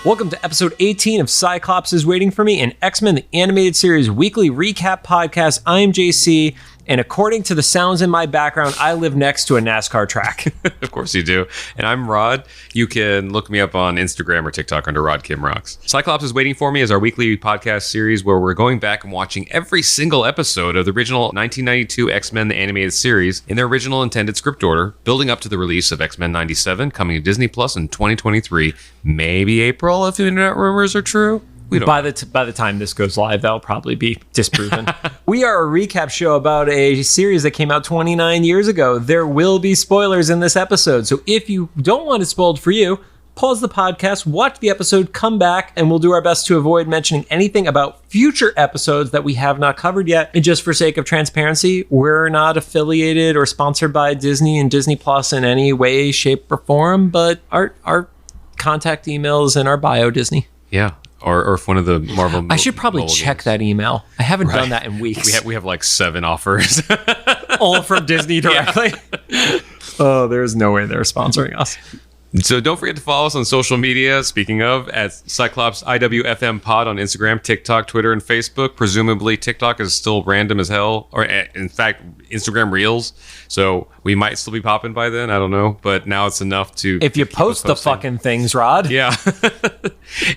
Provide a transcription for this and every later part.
Welcome to episode 18 of Cyclops is Waiting for Me, an X-Men the Animated Series weekly recap podcast. I am JC, and according to the sounds in my background, I live next to a NASCAR track. Of course you do. And I'm Rod. You can look me up on Instagram or TikTok under Rod Kim Rocks. Cyclops is Waiting for Me is our weekly podcast series where we're going back and watching every single episode of the original 1992 X-Men the Animated Series in their original intended script order, building up to the release of X-Men 97 coming to Disney Plus in 2023, maybe April if internet rumors are true. By the time this goes live, that'll probably be disproven. We are a recap show about a series that came out 29 years ago. There will be spoilers in this episode, so if you don't want it spoiled for you, pause the podcast, watch the episode, come back, and we'll do our best to avoid mentioning anything about future episodes that we have not covered yet. And just for sake of transparency, we're not affiliated or sponsored by Disney and Disney Plus in any way, shape, or form, but our contact email is in our bio, Disney. Yeah. Or if one of the Marvel I should probably check games. That email. I haven't done that in weeks. We have like 7 offers. All from Disney directly. Yeah. Oh, there's no way they're sponsoring us. So don't forget to follow us on social media, speaking of, at Cyclops IWFM Pod on Instagram, TikTok, Twitter, and Facebook. Presumably TikTok is still random as hell, or in fact, Instagram Reels. So we might still be popping by then, I don't know. But now it's enough to... If you post the fucking things, Rod. Yeah.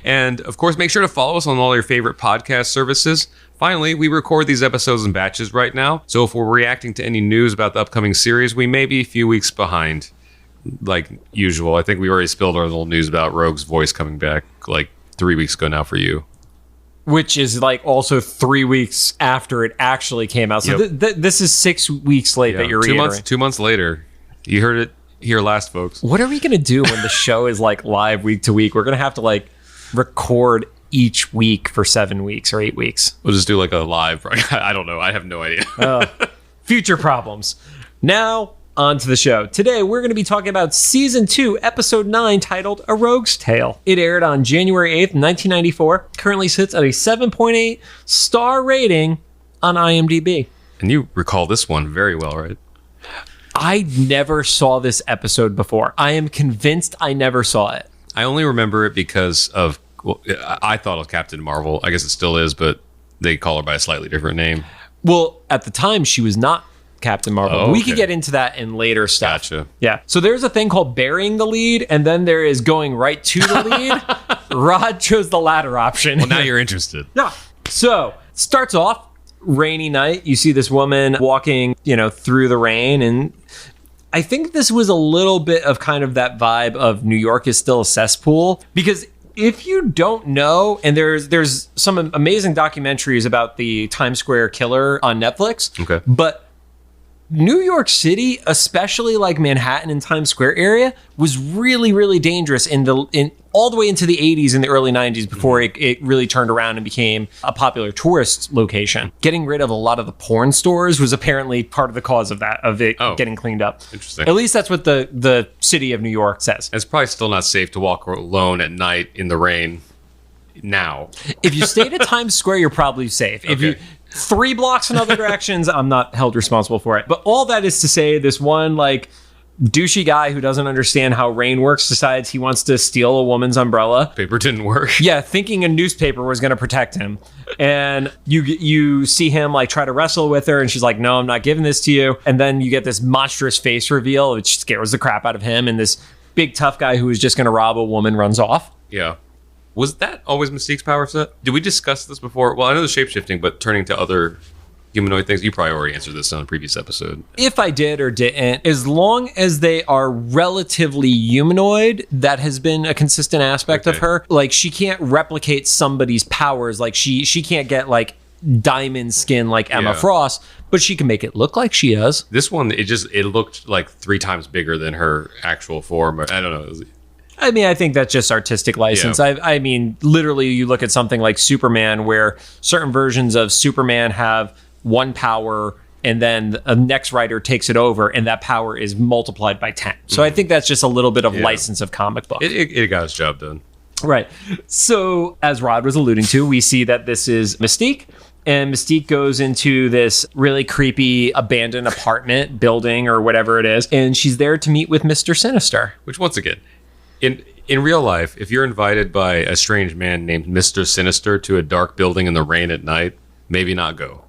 And of course, make sure to follow us on all your favorite podcast services. Finally, we record these episodes in batches right now. So if we're reacting to any news about the upcoming series, we may be a few weeks behind. Like usual. I think we already spilled our little news about Rogue's voice coming back like 3 weeks ago now for you. Which is like also 3 weeks after it actually came out. So this is 6 weeks late that you're reiterating. 2 months later. You heard it here last, folks. What are we going to do when the show is like live week to week? We're going to have to like record each week for 7 weeks or 8 weeks. We'll just do like a live. I don't know. I have no idea. Future problems. Now... on to the show. Today, we're going to be talking about Season 2, Episode 9, titled A Rogue's Tale. It aired on January 8th, 1994. Currently sits at a 7.8 star rating on IMDb. And you recall this one very well, right? I never saw this episode before. I am convinced I never saw it. I only remember it because of... well, I thought of Captain Marvel. I guess it still is, but they call her by a slightly different name. Well, at the time, she was not Captain Marvel. Oh, we okay. could get into that in later stuff. Gotcha. Yeah. So there's a thing called burying the lead, and then there is going right to the lead. Rod chose the latter option. Well, now you're interested. Yeah. So starts off rainy night. You see this woman walking, through the rain, and I think this was a little bit of kind of that vibe of New York is still a cesspool, because if you don't know, and there's some amazing documentaries about the Times Square killer on Netflix. Okay. But New York City, especially like Manhattan and Times Square area, was really, really dangerous in all the way into the 80s and the early 90s before it really turned around and became a popular tourist location. Getting rid of a lot of the porn stores was apparently part of the cause of that, of it getting cleaned up. Interesting. At least that's what the city of New York says. It's probably still not safe to walk alone at night in the rain now. If you stayed at Times Square, you're probably safe. Okay. If you 3 blocks in other directions, I'm not held responsible for it. But all that is to say, this one like douchey guy who doesn't understand how rain works decides he wants to steal a woman's umbrella. Paper didn't work. Yeah, thinking a newspaper was going to protect him. And you see him like try to wrestle with her, and she's like, no, I'm not giving this to you. And then you get this monstrous face reveal, which scares the crap out of him. And this big tough guy who is just going to rob a woman runs off. Yeah. Was that always Mystique's power set? Did we discuss this before? Well, I know the shapeshifting, but turning to other humanoid things. You probably already answered this on a previous episode. If I did or didn't, as long as they are relatively humanoid, that has been a consistent aspect of her. Like, she can't replicate somebody's powers. Like, she can't get, like, diamond skin like Emma Frost, but she can make it look like she does. This one, it looked like 3 times bigger than her actual form. I don't know. I mean, I think that's just artistic license. Yeah. I mean, literally, you look at something like Superman, where certain versions of Superman have one power, and then a next writer takes it over, and that power is multiplied by 10. So I think that's just a little bit of license of comic book. It got its job done. Right. So, as Rod was alluding to, we see that this is Mystique. And Mystique goes into this really creepy abandoned apartment building or whatever it is. And she's there to meet with Mr. Sinister. Which, once again, In real life, if you're invited by a strange man named Mr. Sinister to a dark building in the rain at night, maybe not go.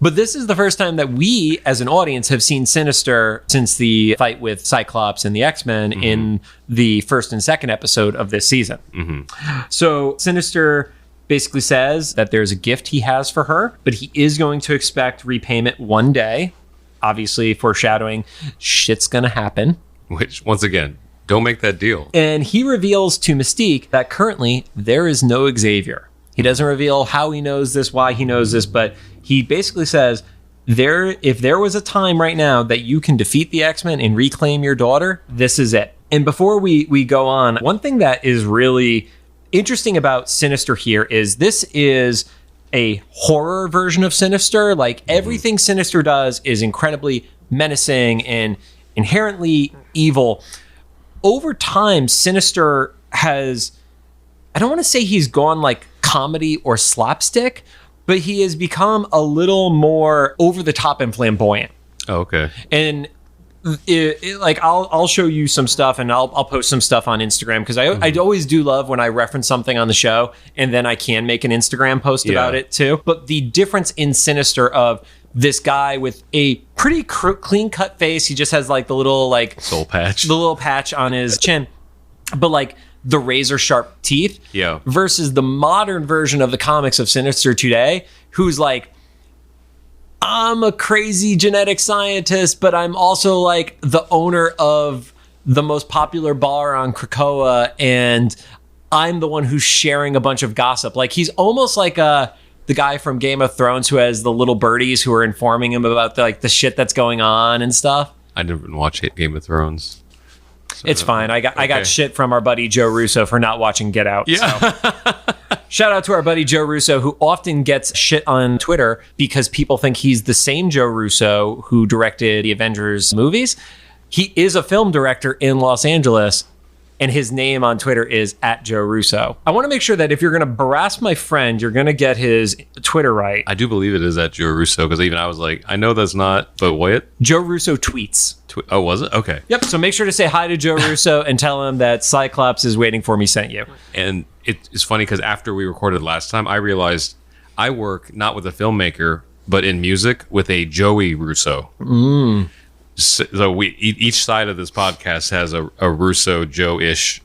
But this is the first time that we, as an audience, have seen Sinister since the fight with Cyclops and the X-Men in the first and second episode of this season. So Sinister basically says that there's a gift he has for her, but he is going to expect repayment one day. Obviously, foreshadowing, shit's gonna happen. Which, once again, don't make that deal. And he reveals to Mystique that currently there is no Xavier. He doesn't reveal how he knows this, why he knows this, but he basically says, if there was a time right now that you can defeat the X-Men and reclaim your daughter, this is it. And before we go on, one thing that is really interesting about Sinister here is this is a horror version of Sinister. Like, everything Sinister does is incredibly menacing and inherently evil. Over time, Sinister has, I don't want to say he's gone like comedy or slapstick, but he has become a little more over the top and flamboyant. Oh, okay. And like I'll show you some stuff, and I'll post some stuff on Instagram, because I always do love when I reference something on the show and then I can make an Instagram post about it too. But the difference in Sinister of this guy with a pretty clean cut face, he just has like the little like soul patch, the little patch on his chin, but like the razor sharp teeth, versus the modern version of the comics of Sinister today, who's like, I'm a crazy genetic scientist, but I'm also like the owner of the most popular bar on Krakoa, and I'm the one who's sharing a bunch of gossip. Like, he's almost like the guy from Game of Thrones who has the little birdies who are informing him about the shit that's going on and stuff. I didn't watch Game of Thrones. So it's fine. I got shit from our buddy Joe Russo for not watching Get Out. Yeah. So. Shout out to our buddy Joe Russo, who often gets shit on Twitter because people think he's the same Joe Russo who directed the Avengers movies. He is a film director in Los Angeles, and his name on Twitter is @JoeRusso. I want to make sure that if you're going to harass my friend, you're going to get his Twitter right. I do believe it is @Joe Russo, because even I was like, I know that's not, but what? Joe Russo tweets. Oh, was it? Okay. Yep. So make sure to say hi to Joe Russo and tell him that Cyclops is waiting for me sent you. And it's funny because after we recorded last time, I realized I work not with a filmmaker, but in music with a Joey Russo. So each side of this podcast has a Russo Joe-ish.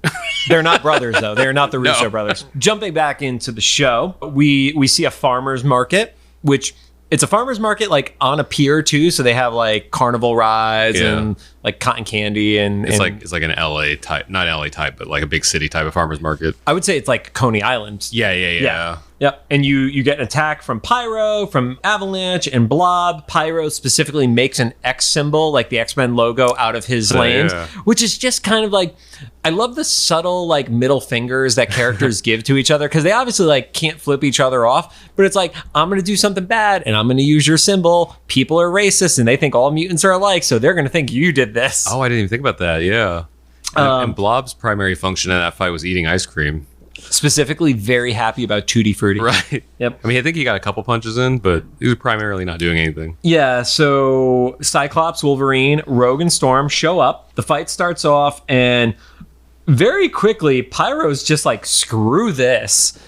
They're not brothers, though. They're not the Russo brothers. Jumping back into the show, we see a farmer's market, which it's a farmer's market like on a pier too. So they have like carnival rides and like cotton candy and it's like an LA type, not LA type, but like a big city type of farmer's market. I would say it's like Coney Island. Yeah. Yep. And you get an attack from Pyro, from Avalanche, and Blob. Pyro specifically makes an X symbol, like the X-Men logo, out of his flames, which is just kind of like, I love the subtle like middle fingers that characters give to each other, because they obviously like can't flip each other off, but it's like, I'm going to do something bad and I'm going to use your symbol. People are racist and they think all mutants are alike, so they're going to think you did this. Oh, I didn't even think about that. Yeah. And Blob's primary function in that fight was eating ice cream. Specifically very happy about Tutti Frutti. Right. Yep. I mean, I think he got a couple punches in, but he was primarily not doing anything. Yeah, so Cyclops, Wolverine, Rogue, and Storm show up. The fight starts off, and very quickly, Pyro's just like, screw this.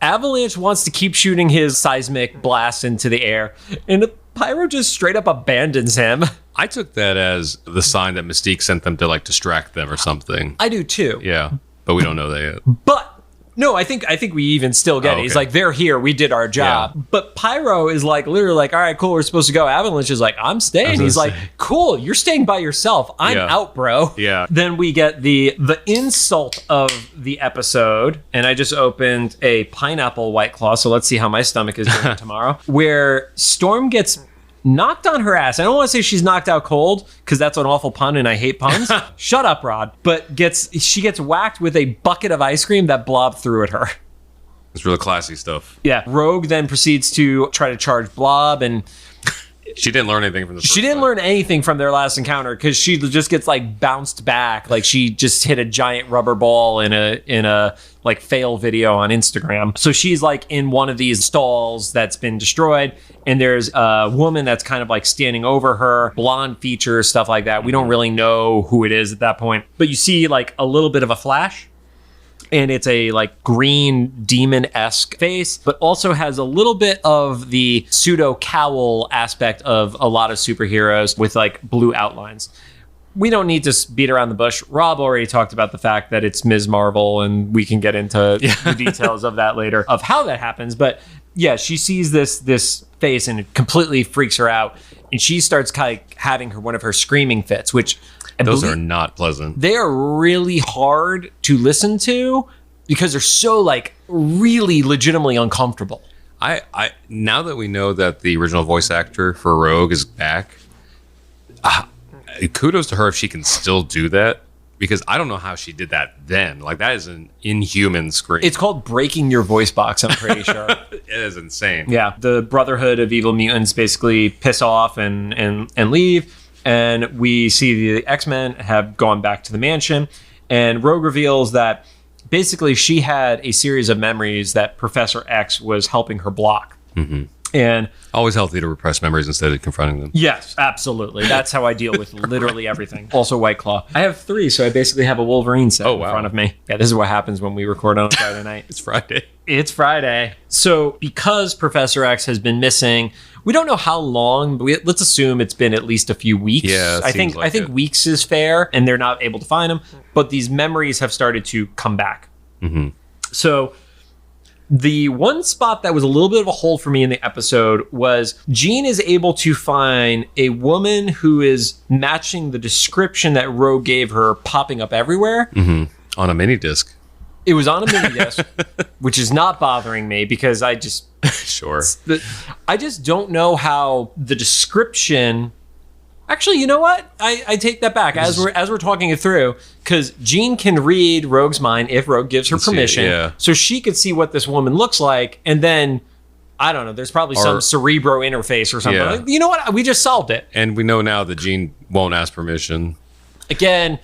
Avalanche wants to keep shooting his seismic blast into the air, and Pyro just straight up abandons him. I took that as the sign that Mystique sent them to like distract them or something. I do too. Yeah, but we don't know that yet. But no, I think we even still get it. He's like, they're here, we did our job. Yeah. But Pyro is like literally like, all right, cool, we're supposed to go. Avalanche is like, I'm staying. He's like, cool, you're staying by yourself. I'm out, bro. Yeah. Then we get the insult of the episode, and I just opened a pineapple White Claw, so let's see how my stomach is doing tomorrow. Where Storm gets knocked on her ass. I don't want to say she's knocked out cold, because that's an awful pun and I hate puns. Shut up, Rod. But she gets whacked with a bucket of ice cream that Blob threw at her. It's really classy stuff. Yeah. Rogue then proceeds to try to charge Blob, and she didn't learn anything from the first She didn't learn anything from their last encounter, because she just gets like bounced back. Like she just hit a giant rubber ball in a like fail video on Instagram. So she's like in one of these stalls that's been destroyed, and there's a woman that's kind of like standing over her, blonde features, stuff like that. We don't really know who it is at that point, but you see like a little bit of a flash, And it's a like green demon-esque face, but also has a little bit of the pseudo cowl aspect of a lot of superheroes with like blue outlines. We don't need to beat around the bush. Rob already talked about the fact that it's Ms. Marvel, and we can get into the details of that later, of how that happens. But yeah, she sees this face and it completely freaks her out. And she starts kind of having one of her screaming fits, which... Those are not pleasant. They are really hard to listen to because they're so like really legitimately uncomfortable. I now that we know that the original voice actor for Rogue is back, kudos to her if she can still do that, because I don't know how she did that then. Like, that is an inhuman scream. It's called breaking your voice box, I'm pretty sure. It is insane. Yeah, the Brotherhood of Evil Mutants basically piss off and leave. And we see the X-Men have gone back to the mansion, and Rogue reveals that basically she had a series of memories that Professor X was helping her block. Mm-hmm. And always healthy to repress memories instead of confronting them. Yes, absolutely. That's how I deal with literally everything. Also White Claw. I have 3, so I basically have a Wolverine set in front of me. Yeah, this is what happens when we record on a Friday night. It's Friday. It's Friday. So because Professor X has been missing, we don't know how long, but let's assume it's been at least a few weeks. Yeah, I think weeks is fair, and they're not able to find him. But these memories have started to come back. Mm-hmm. So the one spot that was a little bit of a hole for me in the episode was Jean is able to find a woman who is matching the description that Rogue gave her, popping up everywhere. Mm-hmm. On a mini disc. It was on a mini disc, which is not bothering me because I just... Sure. I just don't know how the description... Actually, you know what? I take that back as we're talking it through, because Jean can read Rogue's mind if Rogue gives her permission, so she could see what this woman looks like, and then I don't know. There's probably some cerebro interface or something. Yeah. Like, you know what? We just solved it. And we know now that Jean won't ask permission. Again,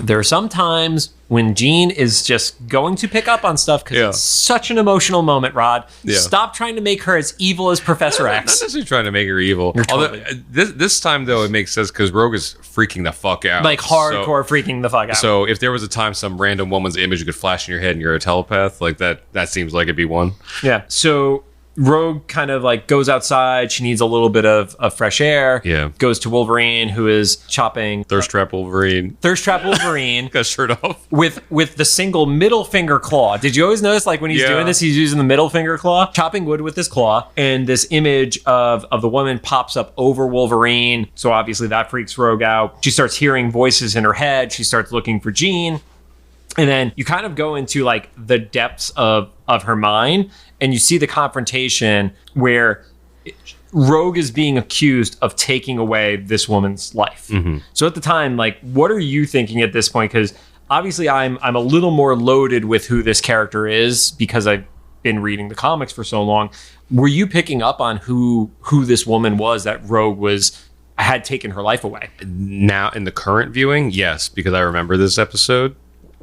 there are some times when Jean is just going to pick up on stuff because it's such an emotional moment, Rod. Yeah. Stop trying to make her as evil as Professor X. Not necessarily trying to make her evil. Although, this time, though, it makes sense because Rogue is freaking the fuck out. Like hardcore freaking the fuck out. So if there was a time some random woman's image could flash in your head and you're a telepath, like that seems like it'd be one. Yeah. So Rogue kind of like goes outside. She needs a little bit of fresh air. Yeah. Goes to Wolverine, who is chopping Thirst Trap Wolverine. Got shirt off. With the single middle finger claw. Did you always notice, like, when he's doing this, he's using the middle finger claw, chopping wood with his claw, and this image of the woman pops up over Wolverine. So obviously that freaks Rogue out. She starts hearing voices in her head. She starts looking for Jean. And then you kind of go into like the depths of her mind, and you see the confrontation where Rogue is being accused of taking away this woman's life. Mm-hmm. So at the time, like, what are you thinking at this point? Because obviously I'm a little more loaded with who this character is because I've been reading the comics for so long. Were you picking up on who this woman was that Rogue had taken her life away? Now in the current viewing, yes, because I remember this episode.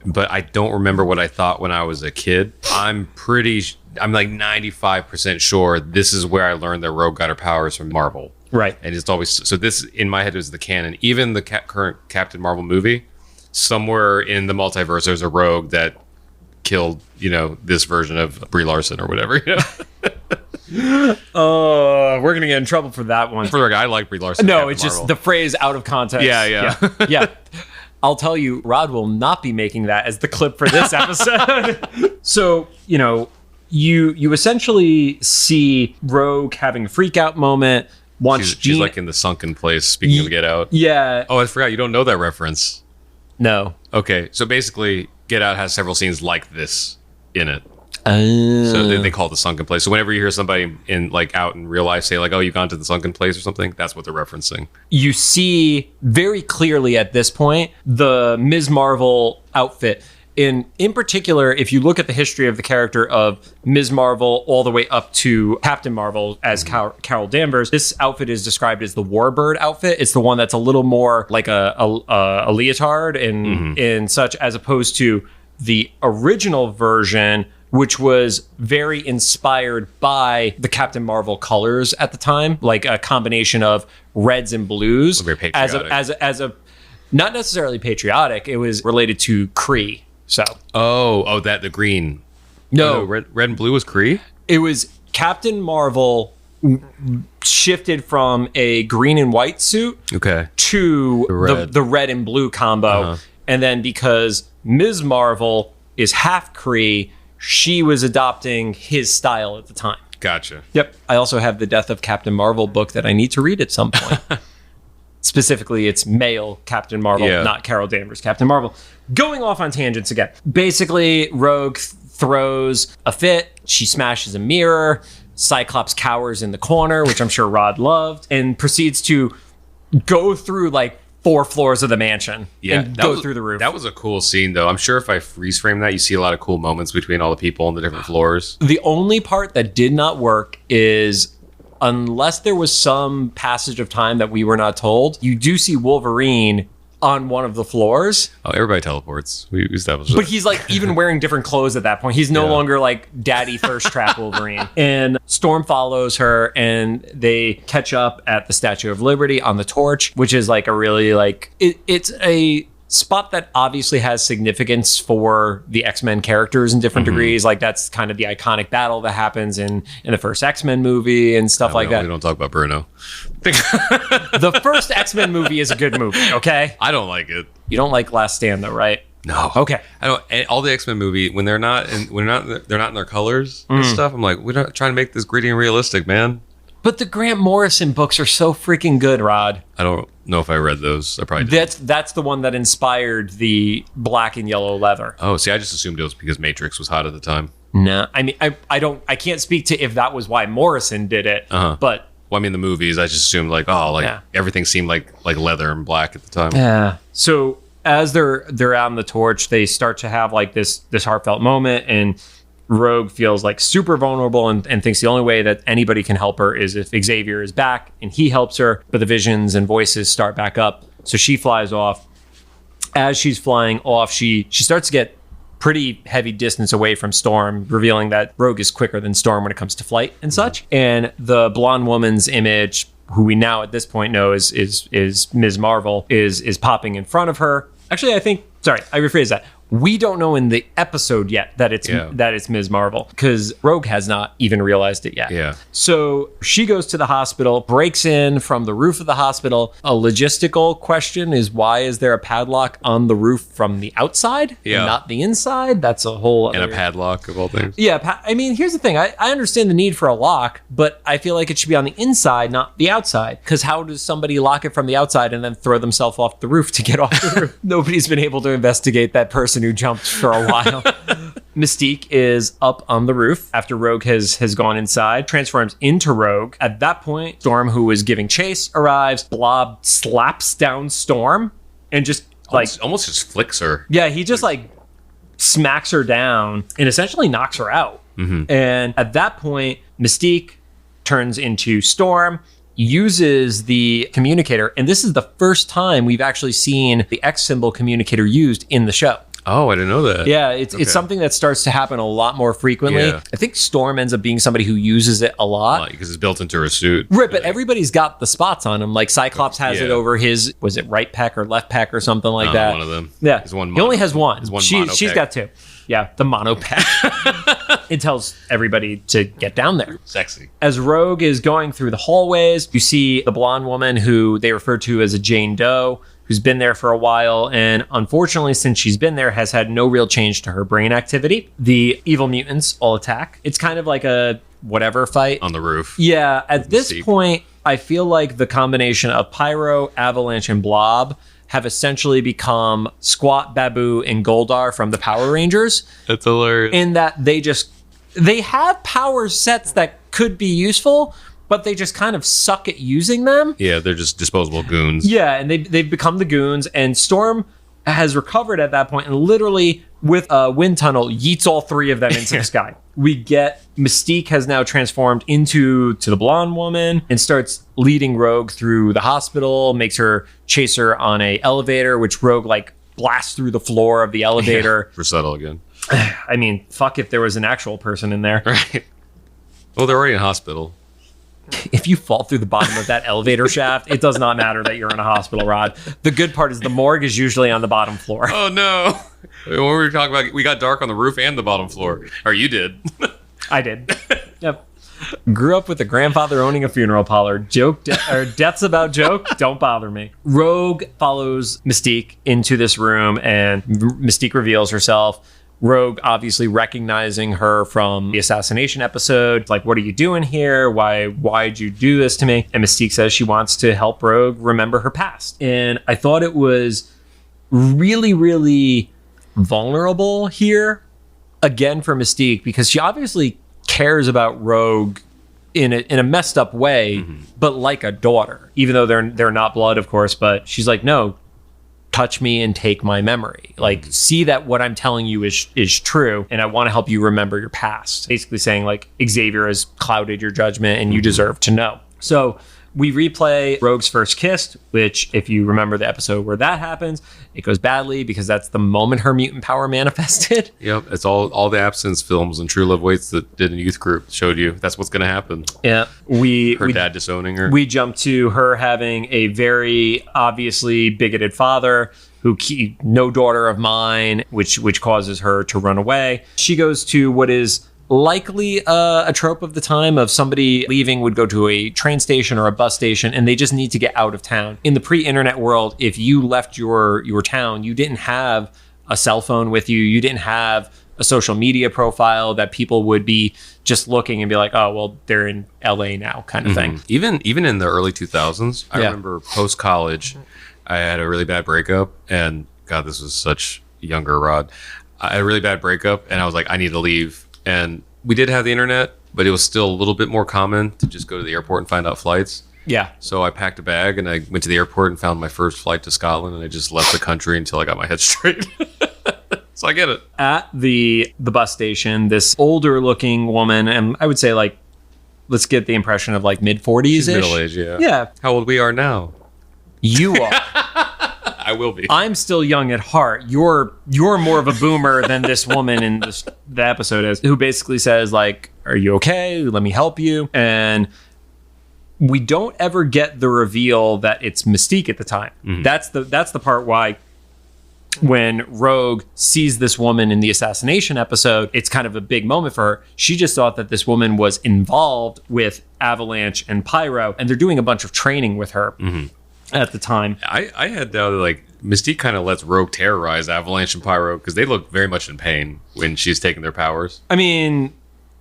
But I don't remember what I thought when I was a kid. I'm like 95% sure this is where I learned that Rogue got her powers from Marvel. Right. And it's always, so this in my head was the canon. Even the current Captain Marvel movie, somewhere in the multiverse, there's a Rogue that killed, this version of Brie Larson or whatever. We're going to get in trouble for that one. For the guy, I like Brie Larson. No, it's just the phrase out of context. Yeah. I'll tell you, Rod will not be making that as the clip for this episode. So, you essentially see Rogue having a freak out moment. She's like in the sunken place, speaking of Get Out. Yeah. Oh, I forgot. You don't know that reference. No. Okay. So basically, Get Out has several scenes like this in it. So they call it the sunken place. So whenever you hear somebody out in real life say like, "Oh, you've gone to the sunken place" or something, that's what they're referencing. You see very clearly at this point the Ms. Marvel outfit. In particular, if you look at the history of the character of Ms. Marvel all the way up to Captain Marvel as Carol Danvers, this outfit is described as the Warbird outfit. It's the one that's a little more like a leotard and such, as opposed to the original version, which was very inspired by the Captain Marvel colors at the time, like a combination of reds and blues. Very patriotic. As a not necessarily patriotic. It was related to Kree. So. Oh, the green. No. Red and blue was Kree? It was Captain Marvel shifted from a green and white suit to the red and blue combo. And then because Ms. Marvel is half Kree, she was adopting his style at the time. Gotcha. Yep. I also have the Death of Captain Marvel book that I need to read at some point. Specifically, it's male Captain Marvel, not Carol Danvers Captain Marvel. Going off on tangents again. Basically, Rogue throws a fit. She smashes a mirror. Cyclops cowers in the corner, which I'm sure Rod loved, and proceeds to go through like 4 floors of the mansion and go through the roof. That was a cool scene, though. I'm sure if I freeze frame that, you see a lot of cool moments between all the people on the different floors. The only part that did not work is, unless there was some passage of time that we were not told, you do see Wolverine on one of the floors. Oh, everybody teleports. We established But he's like even wearing different clothes at that point. He's no longer like daddy thirst trap Wolverine. And Storm follows her and they catch up at the Statue of Liberty on the Torch, which is like a really like, it's a spot that obviously has significance for the X-Men characters in different degrees. Like that's kind of the iconic battle that happens in the first X-Men movie and stuff like that. We don't talk about Bruno. The first X-Men movie is a good movie, okay? I don't like it. You don't like Last Stand though, right? No. Okay. I don't. All the X-Men movie when they're not in their colors and stuff. I'm like, we're not trying to make this gritty and realistic, man. But the Grant Morrison books are so freaking good, Rod. I don't know if I read those. I probably did. That's the one that inspired the black and yellow leather. Oh, see, I just assumed it was because Matrix was hot at the time. No, I mean, I can't speak to if that was why Morrison did it, but. Well, I mean, the movies, I just assumed everything seemed like leather and black at the time. Yeah. So as they're out on the Torch, they start to have like this heartfelt moment, and Rogue feels like super vulnerable and thinks the only way that anybody can help her is if Xavier is back and he helps her. But the visions and voices start back up, so she flies off. As she's flying off, she starts to get pretty heavy distance away from Storm, revealing that Rogue is quicker than Storm when it comes to flight and such. And the blonde woman's image, who we now at this point know is Ms. Marvel, is popping in front of her. Actually, I rephrase that. We don't know in the episode yet that it's Ms. Marvel, because Rogue has not even realized it yet. Yeah. So she goes to the hospital, breaks in from the roof of the hospital. A logistical question is, why is there a padlock on the roof from the outside and not the inside? That's a whole other... And a padlock of all things. Yeah. I mean, here's the thing. I understand the need for a lock, but I feel like it should be on the inside, not the outside. Because how does somebody lock it from the outside and then throw themselves off the roof to get off the roof? Nobody's been able to investigate that person who jumped for a while. Mystique is up on the roof after Rogue has gone inside, transforms into Rogue. At that point, Storm, who is giving chase, arrives. Blob slaps down Storm and just almost just flicks her. Yeah, he just like smacks her down and essentially knocks her out. And at that point, Mystique turns into Storm, uses the communicator, and this is the first time we've actually seen the X symbol communicator used in the show. Oh, I didn't know that. Yeah, it's something that starts to happen a lot more frequently. Yeah. I think Storm ends up being somebody who uses it a lot. Because it's built into her suit. Right, but everybody's got the spots on him. Like Cyclops has it over his, was it right pec or left pec or something like that? One of them. Yeah. He only has one. She's She's got 2. Yeah, the mono pec. It tells everybody to get down there. Sexy. As Rogue is going through the hallways, you see the blonde woman who they refer to as a Jane Doe, who's been there for a while, and unfortunately, since she's been there, has had no real change to her brain activity. The evil mutants all attack. It's kind of like a whatever fight. On the roof. Yeah, at this point, I feel like the combination of Pyro, Avalanche, and Blob have essentially become Squat, Babu, and Goldar from the Power Rangers. That's hilarious. In that they have power sets that could be useful, but they just kind of suck at using them. Yeah, they're just disposable goons. Yeah, and they've become the goons, and Storm has recovered at that point and literally, with a wind tunnel, yeets all 3 of them into the sky. We get Mystique has now transformed into the blonde woman and starts leading Rogue through the hospital, makes her chase her on a elevator, which Rogue like blasts through the floor of the elevator. For subtle again. I mean, fuck if there was an actual person in there. Right. Well, they're already in a hospital. If you fall through the bottom of that elevator shaft, it does not matter that you're in a hospital, Rod. The good part is the morgue is usually on the bottom floor. Oh, no. When we were talking about, we got dark on the roof and the bottom floor. Or you did. I did. Yep. Grew up with a grandfather owning a funeral parlor. Deaths about joke. Don't bother me. Rogue follows Mystique into this room, and Mystique reveals herself. Rogue obviously recognizing her from the assassination episode. Like, what are you doing here? Why'd you do this to me? And Mystique says she wants to help Rogue remember her past. And I thought it was really, really vulnerable here, again, for Mystique, because she obviously cares about Rogue in a messed up way, but like a daughter, even though they're not blood, of course. But she's like, no, touch me and take my memory. Like, see that what I'm telling you is true, and I want to help you remember your past. Basically saying, like, Xavier has clouded your judgment and you deserve to know. So we replay Rogue's first kiss, which, if you remember the episode where that happens, it goes badly because that's the moment her mutant power manifested. Yep, it's all the absence films and True Love Waits that did in youth group showed you that's what's going to happen. Yeah, her dad disowning her. We jump to her having a very obviously bigoted father who no daughter of mine, which causes her to run away. She goes to what is likely a trope of the time of somebody leaving would go to a train station or a bus station and they just need to get out of town. In the pre-internet world, if you left your town, you didn't have a cell phone with you. You didn't have a social media profile that people would be just looking and be like, oh, well, they're in LA now kind of thing. Even in the early 2000s, I remember post-college, I had a really bad breakup, and God, this was such younger Rod. I had a really bad breakup and I was like, I need to leave. And we did have the internet, but it was still a little bit more common to just go to the airport and find out flights. Yeah. So I packed a bag and I went to the airport and found my first flight to Scotland, and I just left the country until I got my head straight. So I get it. At the bus station, this older looking woman, and I would say, like, let's get the impression of like mid-40s-ish. Middle age, yeah. Yeah. How old we are now? You are. I will be. I'm still young at heart. You're more of a boomer than this woman in the episode is, who basically says, like, are you okay? Let me help you. And we don't ever get the reveal that it's Mystique at the time. That's the part why when Rogue sees this woman in the assassination episode, it's kind of a big moment for her. She just thought that this woman was involved with Avalanche and Pyro, and they're doing a bunch of training with her. At the time, I had like Mystique kind of lets Rogue terrorize Avalanche and Pyro because they look very much in pain when she's taking their powers. I mean,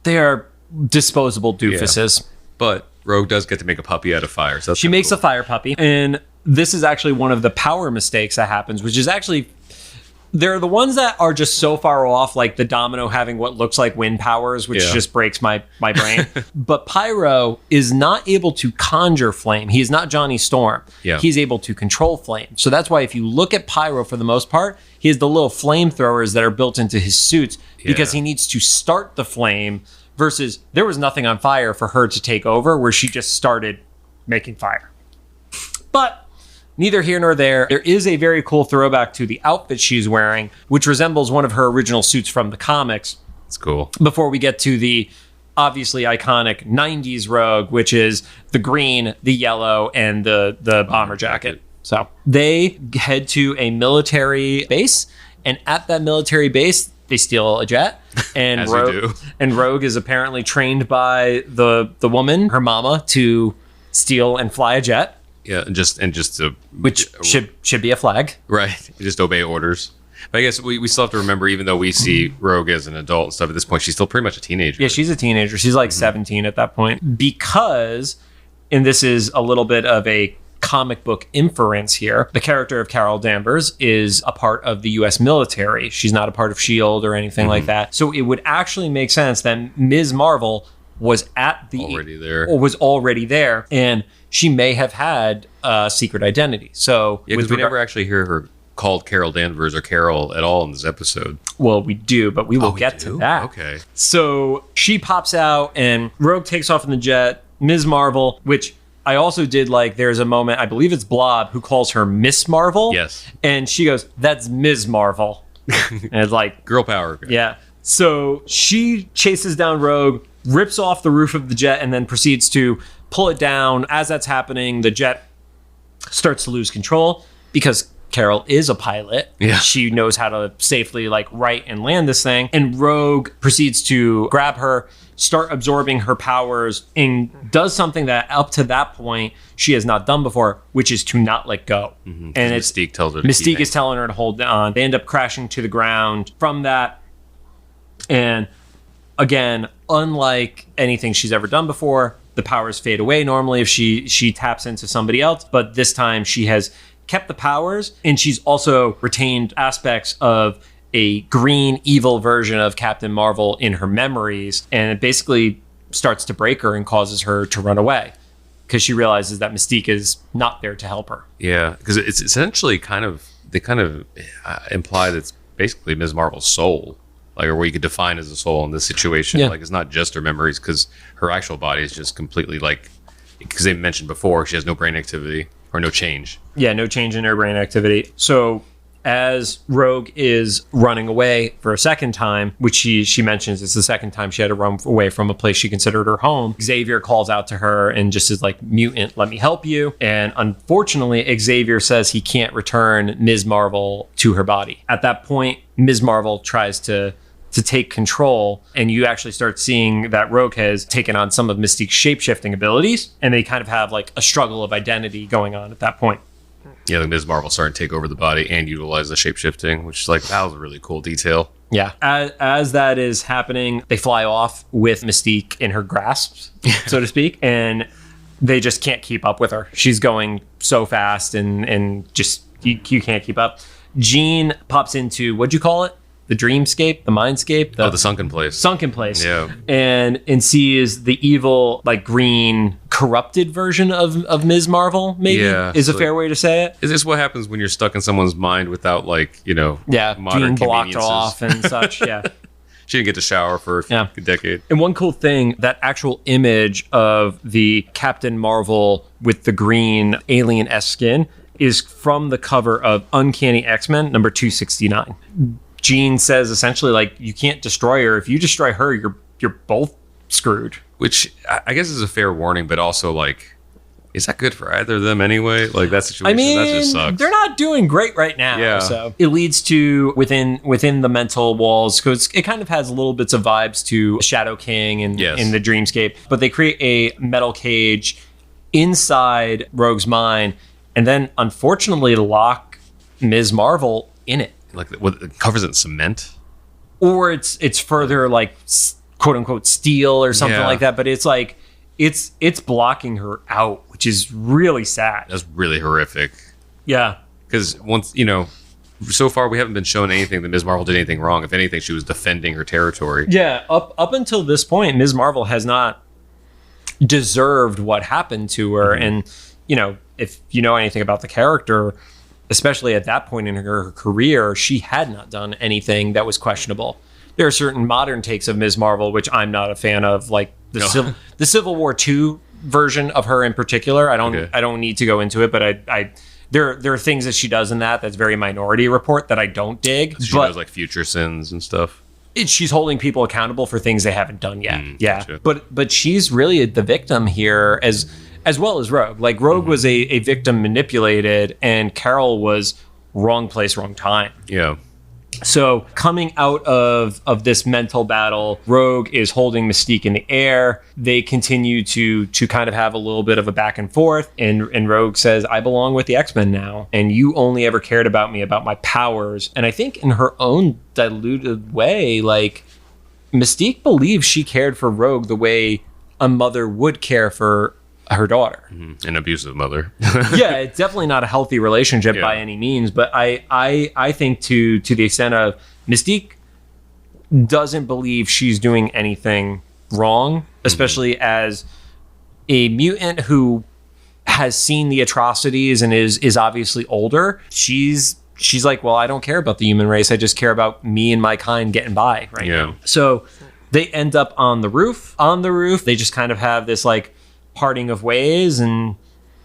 they are disposable doofuses. Yeah. But Rogue does get to make a puppy out of fire. So she makes a fire puppy, and this is actually one of the power mistakes that happens, which is actually, they're the ones that are just so far off, like the Domino having what looks like wind powers, which just breaks my brain. But Pyro is not able to conjure flame. He is not Johnny Storm. Yeah. He's able to control flame. So that's why if you look at Pyro, for the most part, he has the little flamethrowers that are built into his suits because he needs to start the flame, versus there was nothing on fire for her to take over, where she just started making fire. But neither here nor there. There is a very cool throwback to the outfit she's wearing, which resembles one of her original suits from the comics. It's cool. Before we get to the obviously iconic 90s Rogue, which is the green, the yellow, and the bomber jacket. So they head to a military base, and at that military base, they steal a jet. And As you do. And Rogue is apparently trained by the woman, her mama, to steal and fly a jet. Yeah, and just to, which should be a flag, right? Just obey orders. But I guess we still have to remember, even though we see Rogue as an adult and stuff, at this point she's still pretty much a teenager. Yeah, she's a teenager. She's like 17 at that point, because, and this is a little bit of a comic book inference here, the character of Carol Danvers is a part of the U.S. military. She's not a part of S.H.I.E.L.D. or anything like that. So it would actually make sense that Ms. Marvel was already there, and she may have had a secret identity. So because we never actually hear her called Carol Danvers or Carol at all in this episode. Well, we do, but we will get to that. Okay. So she pops out and Rogue takes off in the jet. Ms. Marvel, which I also did like, there's a moment, I believe it's Blob, who calls her Miss Marvel. Yes. And she goes, that's Ms. Marvel. And it's like, girl power. Yeah. So she chases down Rogue, rips off the roof of the jet, and then proceeds to pull it down. As that's happening, the jet starts to lose control because Carol is a pilot. Yeah. She knows how to safely like write and land this thing. And Rogue proceeds to grab her, start absorbing her powers, and does something that up to that point she has not done before, which is to not let go. And it's Mystique tells her to Mystique is telling her to hold on. They end up crashing to the ground from that. And again, unlike anything she's ever done before, the powers fade away normally if she taps into somebody else. But this time she has kept the powers, and she's also retained aspects of a green evil version of Captain Marvel in her memories, and it basically starts to break her and causes her to run away because she realizes that Mystique is not there to help her. Yeah, because it's essentially they kind of imply that it's basically Ms. Marvel's soul, like, or what you could define as a soul in this situation. Yeah. Like, it's not just her memories, because her actual body is just completely like, because they mentioned before she has no brain activity or no change. Yeah, no change in her brain activity. So as Rogue is running away for a second time, which she mentions it's the second time she had to run away from a place she considered her home, Xavier calls out to her and just is like, "Mutant, let me help you." And unfortunately, Xavier says he can't return Ms. Marvel to her body. At that point, Ms. Marvel tries to take control, and you actually start seeing that Rogue has taken on some of Mystique's shape-shifting abilities, and they kind of have like a struggle of identity going on at that point. Yeah, like Ms. Marvel starting to take over the body and utilize the shape-shifting, which is like, that was a really cool detail. Yeah. As that is happening, they fly off with Mystique in her grasp, so to speak, and they just can't keep up with her. She's going so fast, and just you can't keep up. Jean pops into, what'd you call it? The dreamscape, the mindscape, The sunken place. Sunken place. Yeah. And sees the evil, like green, corrupted version of Ms. Marvel, maybe, is a fair way to say it. Is this what happens when you're stuck in someone's mind without, like, modern being blocked conveniences? off and such? Yeah. She didn't get to shower for a decade. And one cool thing, that actual image of the Captain Marvel with the green alien-esque skin is from the cover of Uncanny X-Men number 269. Jean says essentially, like, you can't destroy her. If you destroy her, you're both screwed. Which I guess is a fair warning, but also, like, is that good for either of them anyway? Like, that situation, that just sucks. They're not doing great right now. Yeah. So it leads to within the mental walls, because it kind of has little bits of vibes to Shadow King and in the Dreamscape. But they create a metal cage inside Rogue's mind, and then unfortunately lock Ms. Marvel in it. Like, what, it covers it in cement? Or it's further, like, quote unquote steel or something like that. But it's like it's blocking her out, which is really sad. That's really horrific. Yeah. Because once, so far we haven't been shown anything that Ms. Marvel did anything wrong. If anything, she was defending her territory. Yeah. Up until this point, Ms. Marvel has not deserved what happened to her. Mm-hmm. And, if you know anything about the character, especially at that point in her career, she had not done anything that was questionable. There are certain modern takes of Ms. Marvel, which I'm not a fan of, like the Civil War II version of her in particular. I don't need to go into it, but there are things that she does in that's very Minority Report that I don't dig. She does like future sins and stuff. She's holding people accountable for things they haven't done yet. Yeah. Gotcha. But she's really the victim here as well as Rogue. Like, Rogue was a victim manipulated, and Carol was wrong place, wrong time. Yeah. So coming out of this mental battle, Rogue is holding Mystique in the air. They continue to kind of have a little bit of a back and forth. And Rogue says, "I belong with the X-Men now. And you only ever cared about me, about my powers." And I think in her own diluted way, like, Mystique believes she cared for Rogue the way a mother would care for her daughter. An abusive mother. Yeah, it's definitely not a healthy relationship by any means, but I think to the extent of Mystique doesn't believe she's doing anything wrong, especially as a mutant who has seen the atrocities and is obviously older. She's like, well, I don't care about the human race. I just care about me and my kind getting by right now. So they end up on the roof. On the roof, they just kind of have this, like, parting of ways, and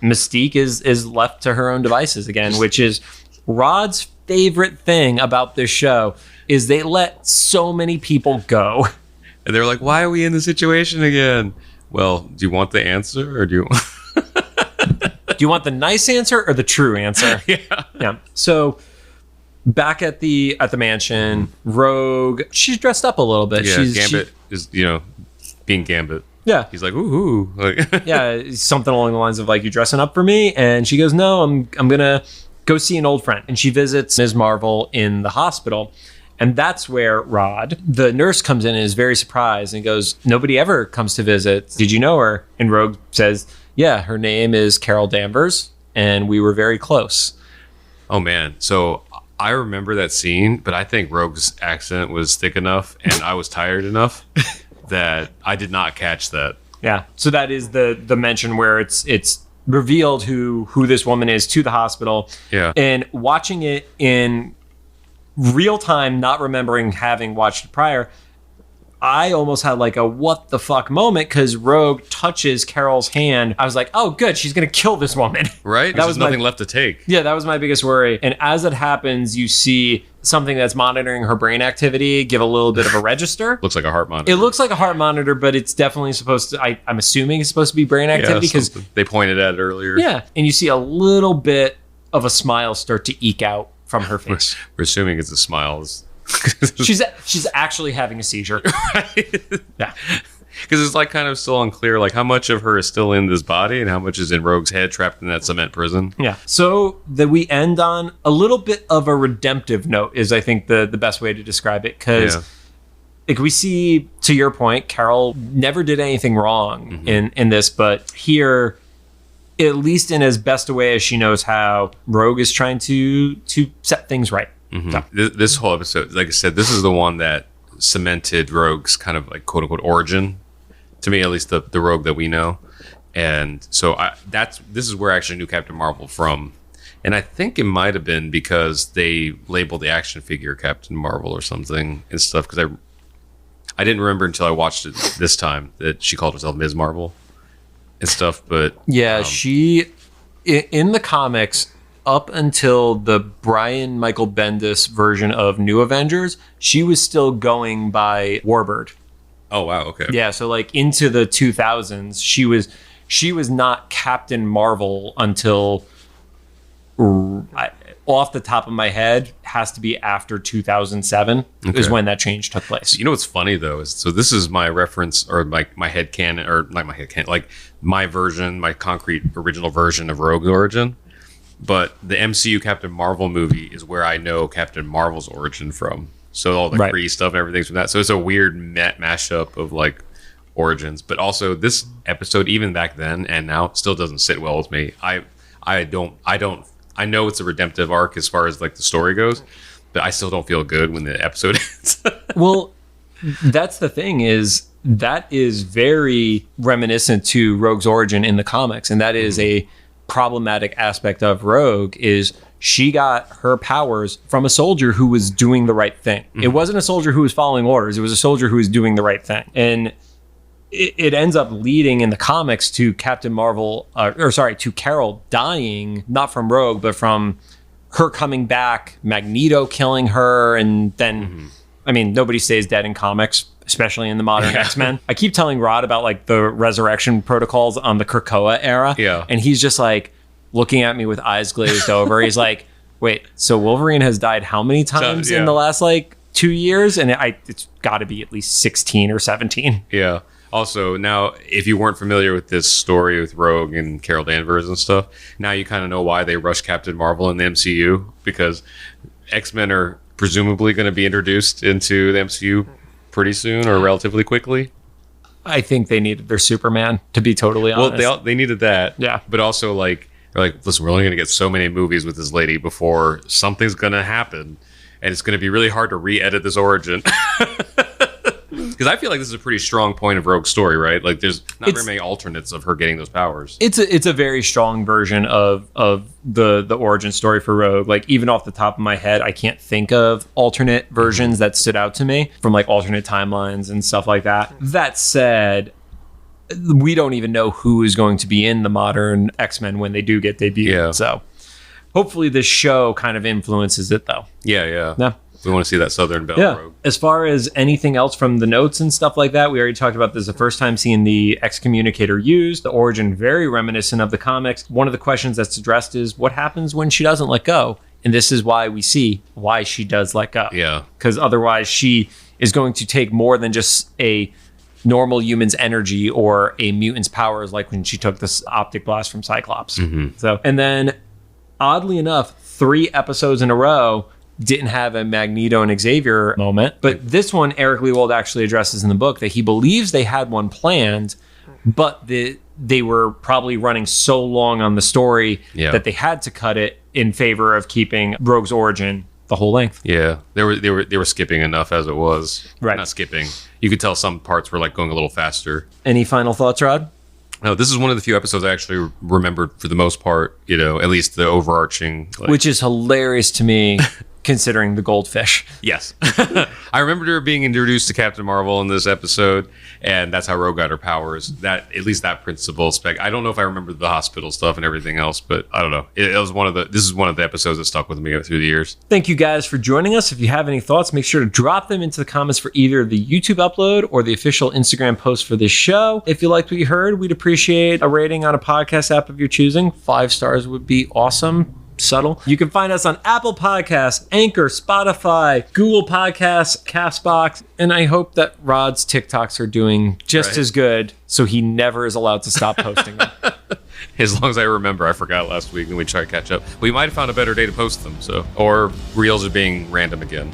Mystique is left to her own devices again, which is Rod's favorite thing about this show is they let so many people go. And they're like, why are we in this situation again? Well, do you want the answer, or do you Do you want the nice answer or the true answer? Yeah. So back at the mansion, Rogue, she's dressed up a little bit. Yeah, Gambit is, being Gambit. Yeah. He's like, ooh. Like, yeah, something along the lines of like, you dressing up for me? And she goes, no, I'm gonna go see an old friend. And she visits Ms. Marvel in the hospital. And that's where Rod, the nurse, comes in and is very surprised and goes, nobody ever comes to visit. Did you know her? And Rogue says, yeah, her name is Carol Danvers, and we were very close. Oh, man. So I remember that scene, but I think Rogue's accent was thick enough and I was tired enough that I did not catch that. Yeah. So that is the mention where it's revealed who this woman is to the hospital. Yeah. And watching it in real time, not remembering having watched it prior, I almost had like a what the fuck moment because Rogue touches Carol's hand. I was like, oh, good. She's going to kill this woman. Right? There's nothing left to take. Yeah, that was my biggest worry. And as it happens, you see something that's monitoring her brain activity give a little bit of a register. Looks like a heart monitor. It looks like a heart monitor, but it's definitely supposed to, I'm assuming it's supposed to be brain activity because they pointed at it earlier. Yeah. And you see a little bit of a smile start to eke out from her face. We're assuming it's a smile. She's actually having a seizure. Right? Yeah. Because it's like kind of still unclear, like how much of her is still in this body and how much is in Rogue's head trapped in that cement prison. Yeah. So that we end on a little bit of a redemptive note is, I think, the best way to describe it. Because like we see, to your point, Carol never did anything wrong in this, but here, at least in as best a way as she knows how, Rogue is trying to set things right. So. This whole episode, like I said, this is the one that cemented Rogue's kind of like quote unquote origin, to me, at least the Rogue that we know. And so this is where I actually knew Captain Marvel from. And I think it might have been because they labeled the action figure Captain Marvel or something and stuff. Because I didn't remember until I watched it this time that she called herself Ms. Marvel and stuff. But yeah, she in the comics, up until the Brian Michael Bendis version of New Avengers, she was still going by Warbird. Oh wow, okay. Yeah, so like into the 2000s, she was not Captain Marvel until off the top of my head has to be after 2007 is when that change took place. You know what's funny though is, so this is my reference or my headcanon, or not my headcanon, like my version, my concrete original version of Rogue's origin. But the MCU Captain Marvel movie is where I know Captain Marvel's origin from. So all the Kree stuff and everything's from that. So it's a weird mashup of like origins. But also this episode, even back then and now, still doesn't sit well with me. I know it's a redemptive arc as far as like the story goes, but I still don't feel good when the episode ends. Well, that's the thing is that is very reminiscent to Rogue's origin in the comics, and that is a problematic aspect of Rogue is she got her powers from a soldier who was doing the right thing. It wasn't a soldier who was following orders. It was a soldier who was doing the right thing. And it ends up leading in the comics to Captain Marvel, to Carol dying, not from Rogue, but from her coming back, Magneto killing her. And then, I mean, nobody stays dead in comics, especially in the modern X-Men. I keep telling Rod about like the resurrection protocols on the Krakoa era. Yeah. And he's just like looking at me with eyes glazed over. He's like, wait, so Wolverine has died how many times in the last like 2 years? And it's got to be at least 16 or 17. Yeah. Also, now, if you weren't familiar with this story with Rogue and Carol Danvers and stuff, now you kind of know why they rushed Captain Marvel in the MCU, because X-Men are presumably going to be introduced into the MCU pretty soon or relatively quickly. I think they needed their Superman, to be totally honest. Well, they needed that. Yeah. But also, like, they're like, listen, we're only going to get so many movies with this lady before something's going to happen. And it's going to be really hard to re-edit this origin. Because I feel like this is a pretty strong point of Rogue's story, right? Like, there's not very many alternates of her getting those powers. It's a very strong version of the origin story for Rogue. Like, even off the top of my head, I can't think of alternate versions that stood out to me from like alternate timelines and stuff like that. That said, we don't even know who is going to be in the modern X-Men when they do get debuted. Yeah. So hopefully this show kind of influences it, though. Yeah. We want to see that Southern Belle Yeah. Rogue. As far as anything else from the notes and stuff like that, we already talked about this the first time seeing the excommunicator used. The origin very reminiscent of the comics. One of the questions that's addressed is what happens when she doesn't let go? And this is why we see why she does let go. Yeah. Because otherwise she is going to take more than just a normal human's energy or a mutant's powers, like when she took this optic blast from Cyclops. So, and then oddly enough, 3 episodes in a row didn't have a Magneto and Xavier moment. But this one, Eric Lewald actually addresses in the book that he believes they had one planned, but they were probably running so long on the story that they had to cut it in favor of keeping Rogue's origin the whole length. Yeah, they were skipping enough as it was. Right. Not skipping. You could tell some parts were like going a little faster. Any final thoughts, Rod? No, this is one of the few episodes I actually remembered for the most part, you know, at least the overarching. Like, Which is hilarious to me, considering the goldfish. yes. I remembered her being introduced to Captain Marvel in this episode, and that's how Rogue got her powers. That, at least that principle spec. I don't know if I remember the hospital stuff and everything else, but I don't know. It was this is one of the episodes that stuck with me through the years. Thank you guys for joining us. If you have any thoughts, make sure to drop them into the comments for either the YouTube upload or the official Instagram post for this show. If you liked what you heard, we'd appreciate a rating on a podcast app of your choosing. 5 stars would be awesome. Subtle. You can find us on Apple Podcasts, Anchor, Spotify, Google Podcasts, Castbox, and I hope that Rod's TikToks are doing just as good, so he never is allowed to stop posting them. As long as I remember, I forgot last week and we try to catch up. We might have found a better day to post them, or reels are being random again.